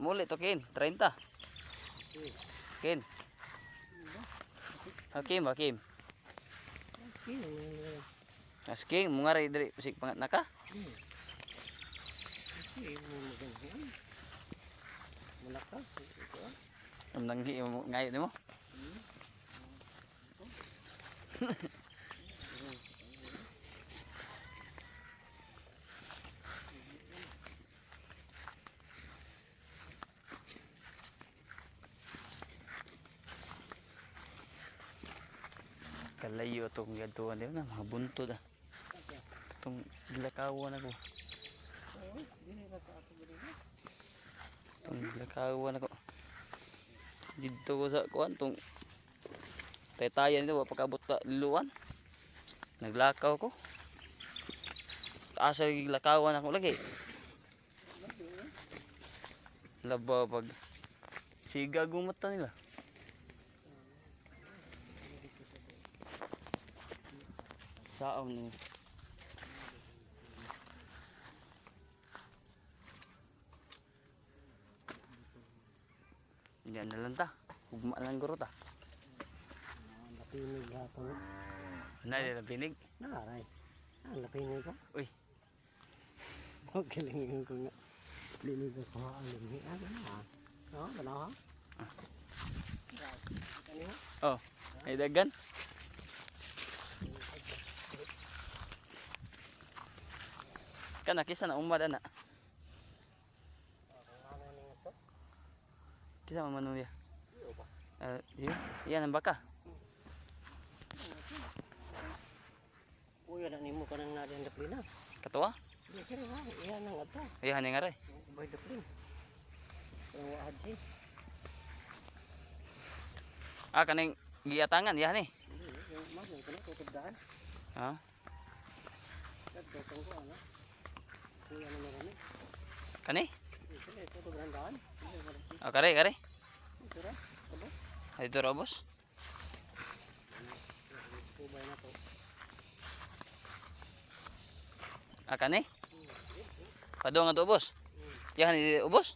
muli to kin, 30. Kin. Hakim, hakim. Asking, mga rin diri pasig pangat naka. Ang nanghi mo ngayon mo. Kalayo itong gantuan din na mga buntod ah. Itong gilakawan ako. Itong gilakawan ako. Dito ko sa kuwan itong taytayan ito pagkabot ka liluan. Naglakaw ko. Asa gilakawan ako lagi. Labaw pag siga gumata nila. Saam ni. Diyan na lang ta. Hugma lang guro ta. Napinig hapon. Nay napinig. Naray. Napinig ko. Uy. Magaling ko nga. Linig ko alim. Ano na? No, ano ha? Oh, ay dagan. Kana kisa na umad ana. Kisa man manuya. Yan ang baka. Uy, ana nimo kanang nadyan daplina. Katuwa? Di kira ha, iyan ang ato. Ayan nga ray. Bay daplin. Ang waad si. Ah kaning giatangan yan eh. Yung mag yung kana tutubdaan. Ha? Kadto ko ana. Kuya na marami. Kani? Sige, tutubdaan. Ah kare kare. Tira. Abo. Ay dito robos. Kubay na to. Ah kani? Padong nga to ubos. Yan di ubos.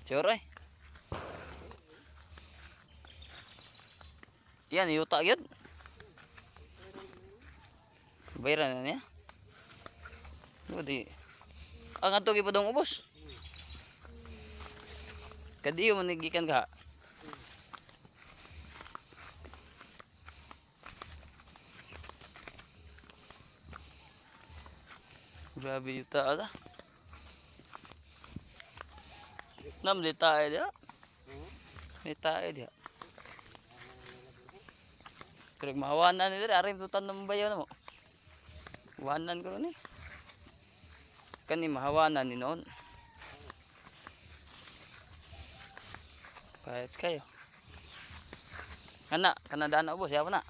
Sure ay. Yan yuta gyud. Bayran na niya. No di. Ang ato gipadong ubos. Kadiyo man gikan ka. Grabe yuta ada. Nam ditae dia. Ditae dia. Pero mahawanan ni diri ari tutan ng bayaw na mo. Wanan ko ni. Kani mahawanan ni noon. Kahit kayo. Kana daan na ubos yapo na.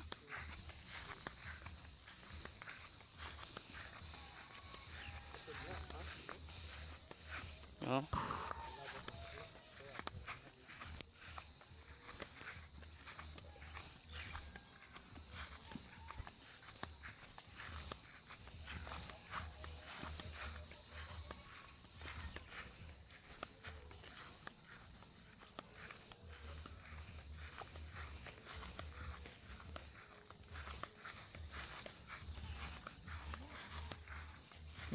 Oh.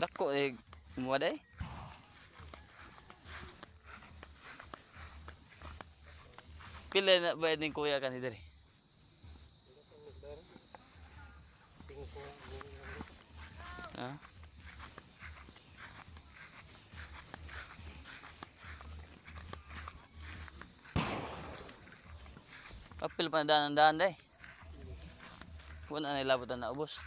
Dako eh muwaday. Pila na bayad ning kuya kan diri? Ha? Kapil pa na daan day. Wala na ilabutan na ubos.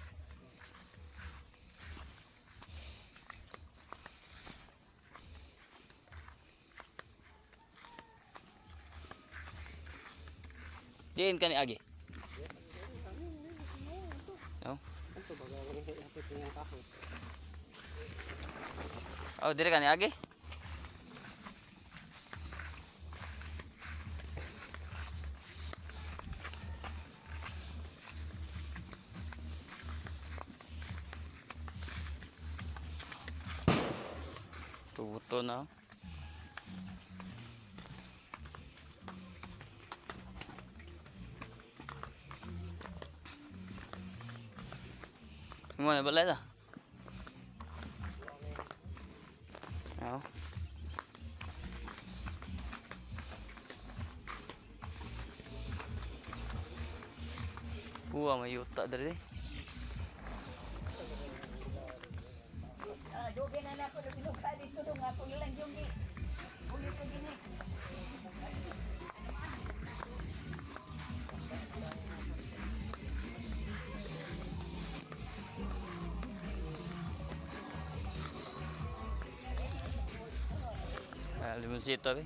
Diin ka ni Agi. Oh. Oh, dire ka ni Agi. Tuto na. Mo na balay ta. Oh. Buwa may yuta dari. Jogi na na ko binuka dito dong ako lang jogi. Uli ko din. Limoncito be.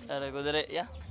Ada ko dire ya.